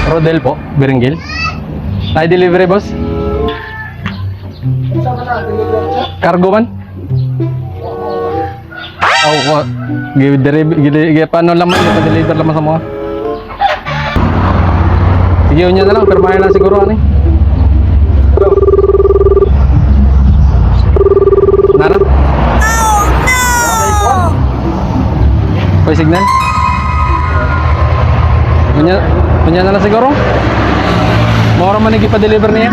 Rodel po, Biringgil. Ay, delivery boss? Cargo man? Oo, paano laman, deliver laman sa mga. Sige, yun na lang, permahin lang siguro, ano eh. Nara? Oh no! May signal? Kunya na lang siguro? Mura man nag-ipa-deliver niya?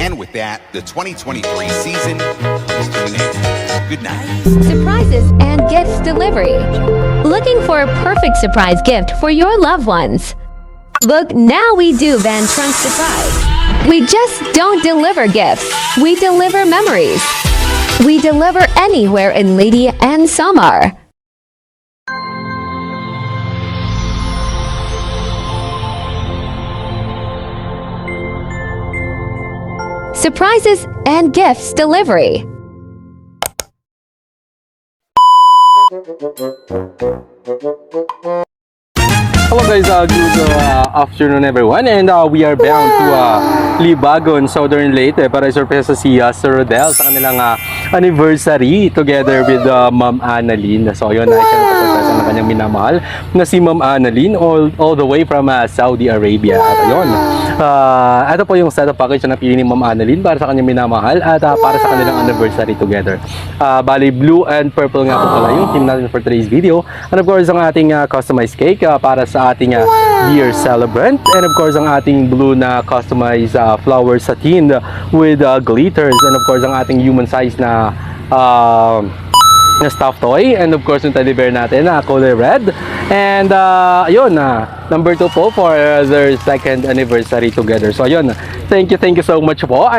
And with that, the 2023 season is to an end. Good night. Surprises and gifts delivery. Looking for a perfect surprise gift for your loved ones? Look, now we do Van Trunk Surprise. We just don't deliver gifts. We deliver memories. We deliver anywhere in Lady and Samar. Surprises and gifts delivery. Hello guys, good afternoon everyone, and we are bound to Libagon, Southern Leyte para isurpresa si Sir Rodel sa kanilang anniversary together with Ma'am Annalyn. So ayun, siya nagpasurpresa ng kanyang minamahal na si Ma'am Annalyn all the way from Saudi Arabia. At ayun, ito po yung setup package na napili ni Ma'am Annalyn para sa kanyang minamahal at para sa kanilang anniversary together. Bali, blue and purple nga po pala yung team natin for today's video. And of course, ang ating customized cake para sa ating dear celebrant, and of course ang ating blue na customized flower satin with glitters, and of course ang ating human size na stuffed toy, and of course yung teddy bear natin na color red. And ayun, number 2 po for their second anniversary together. So ayun, thank you so much po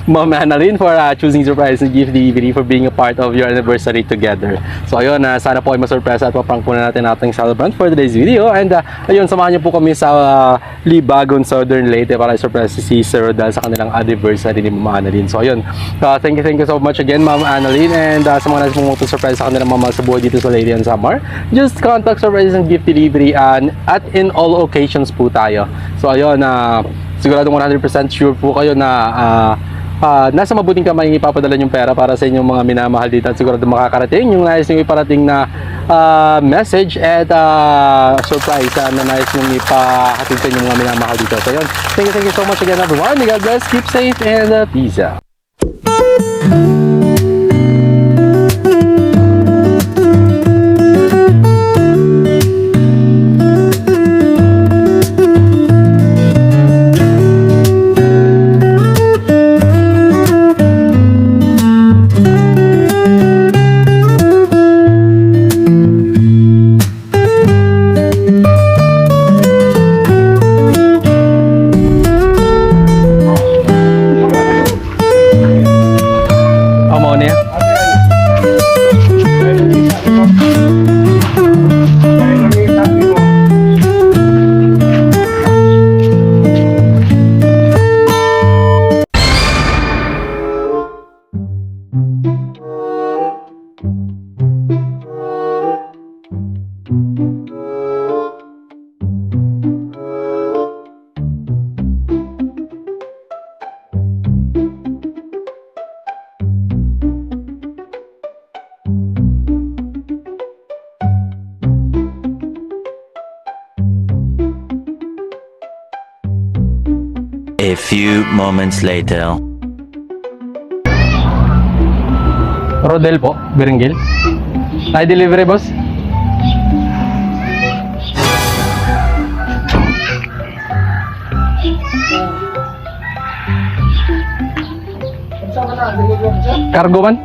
Ma'am Annalyn for choosing Surprise and Gift DVD, for being a part of your anniversary together. So ayun, sana po ay masurpresa at maprank po na natin ating celebrant for today's video. And ayun, samahan niyo po kami sa Libagon, Southern Leyte para i-surprise si Sir Rodel sa kanilang anniversary ni Ma'am Annalyn. So ayun, thank you so much again Ma'am Annalyn, and sa mga nais mong surprise sa kanilang mamahal sa buhay dito sa Lady and Samar, just contact Surprise and Gift Delivery at in all occasions po tayo. So ayun, siguradong 100% sure po kayo na nasa mabuting kamay yung ipapadala yung pera para sa inyong mga minamahal dito, at sigurado makakarating yung nais nyo iparating na message at surprise na nais nyo ipahatid sa inyong mga minamahal dito. So yun, thank you so much again everyone. God bless, keep safe, and peace out. A few moments later. Rodel po, Biringgil. Ay, delivery boss? Cargo man?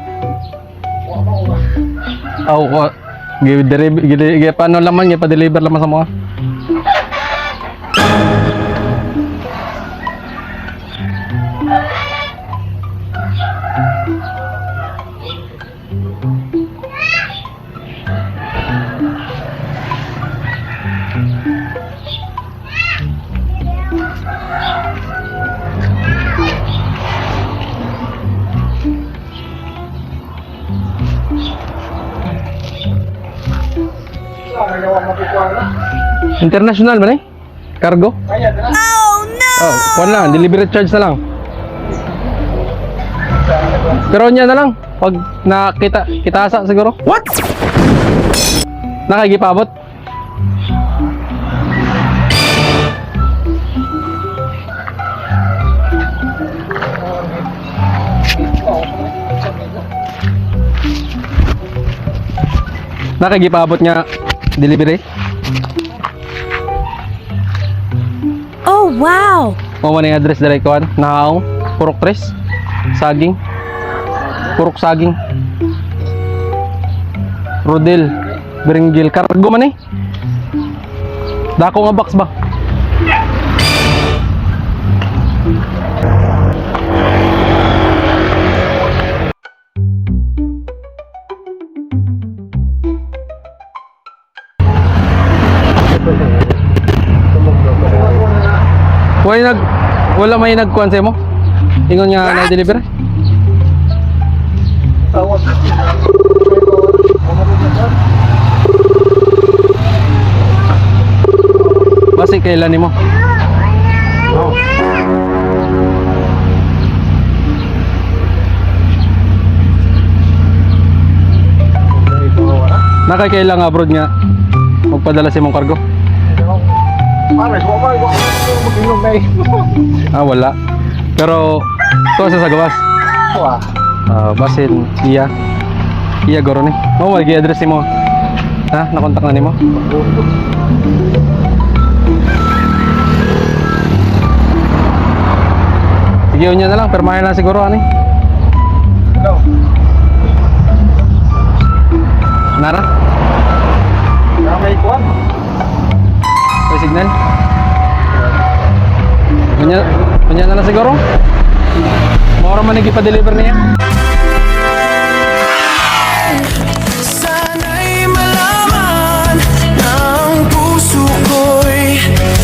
Oo, paano laman, pa-deliver laman sa mga. International man eh? Cargo? Oh no! Oh, kuwan lang, delivery charge na lang. Pero niya na lang, pag nakita, kitasa siguro. What? Nakagipabot? Nakagipabot nga delivery? Oh, wow! Mo man yung address dali ko Nahaong, Purok 3, Saging. Purok Saging. Rodel, Berenggil, cargo man eh. Dako nga box ba? Wala may nagkuhan sa mo? Ingon nga na-deliver? Basi kailan ni mo? Nakakailang abroad nga magpadala sa imong kargo? Wala. Pero to sa gawas. Basin iya goro ni. Mo mag-i-address nimo. Ha, nakontak na nimo. Sige unya na lang, permahin lang siguro ani. Nara? May signal? Kanya na lang siguro? Mura man nag-ipa-deliver niya? Sana'y malaman ng puso ko'y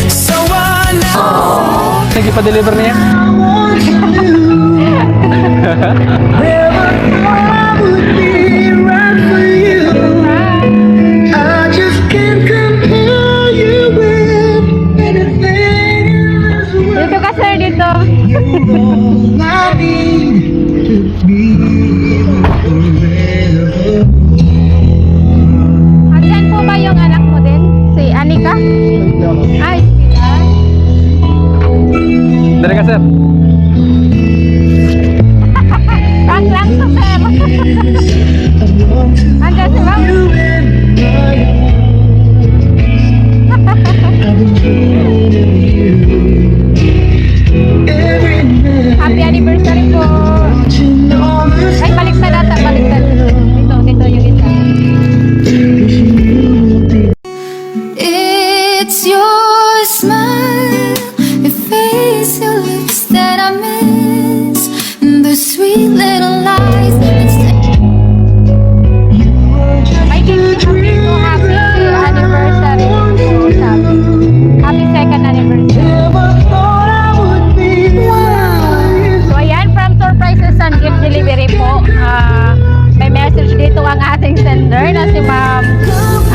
sawa na. Nag-ipa-deliver niya? Dito ka, sir, dito. Andyan po ba yung anak mo din? Si Anika? Ay, sila. Dali ka, sir. Prank lang to, sir. Andyan si ma'am. Happy anniversary po. Ay, baliktad ata, baliktad. Dito yung isa. It's your smile, your face, your lips that I miss, and the sweet little lies that say. May gift ko happy anniversary po, sabi. Happy second anniversary. So ayan, from Surprises and Gift Delivery po. May message dito ang ating sender na si Ma'am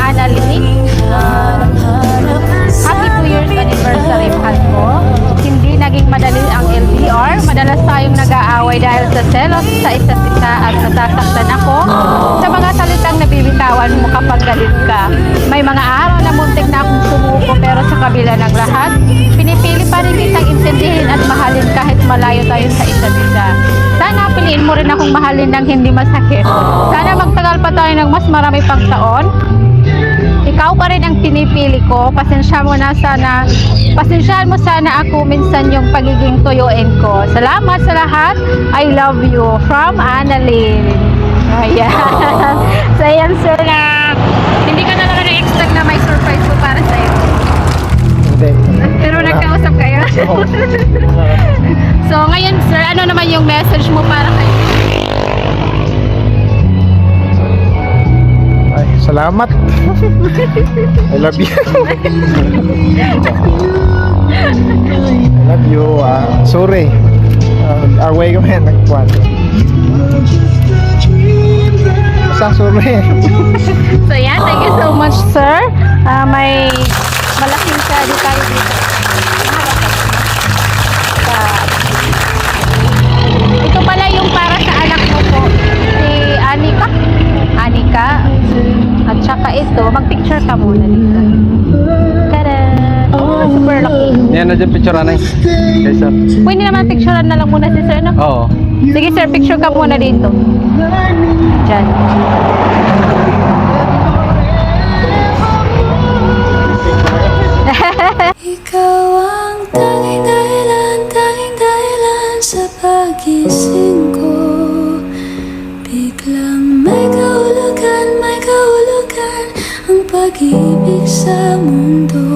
Annalyn. Happy 2 years anniversary, mahal ko. Hindi naging madali ang LDR. Madalas tayong nag-aaway dahil sa selos sa isa't isa at nasasaktan ako sa mga salitang nabibitawan mo kapag galit ka. May mga araw na muntik na akong sumuko pero sa kabila ng lahat, pinipili pa rin kitang intindihin at mahalin kahit malayo tayo sa isa't isa. Sana piliin mo rin akong mahalin ng hindi masakit. Sana magtagal pa tayo ng mas marami pang taon. Ikaw pa rin ang pinipili ko. Pasensyahan mo sana ako minsan yung pagiging tuyuin ko. Salamat sa lahat. I love you. From Annalyn. Ayan. So ayan, sir, na hindi ka na naman na-expect na may surprise ko para sa'yo. Pero nagkausap kayo. So ngayon, sir, ano naman yung message mo para kayo? Ay, salamat. I love you. I love you. Sorry. Away kami nagkuhan. sa suri. So yan, thank you so much, sir. May malaking sali tayo dito. Ito pala yung para sa anak mo po, si Anika. Anika. At saka ito, mag-picture ka muna dito. Tada! Oh, super lucky. Yan na dyan picture na Okay, sir. Pwede naman picturean na lang muna si sir, no? Oo. Sige sir, picture ka muna dito. Diyan. Ikaw ang tanging dahilan sa pagising ko. Biglang may kahulugan ang pag-ibig sa mundo.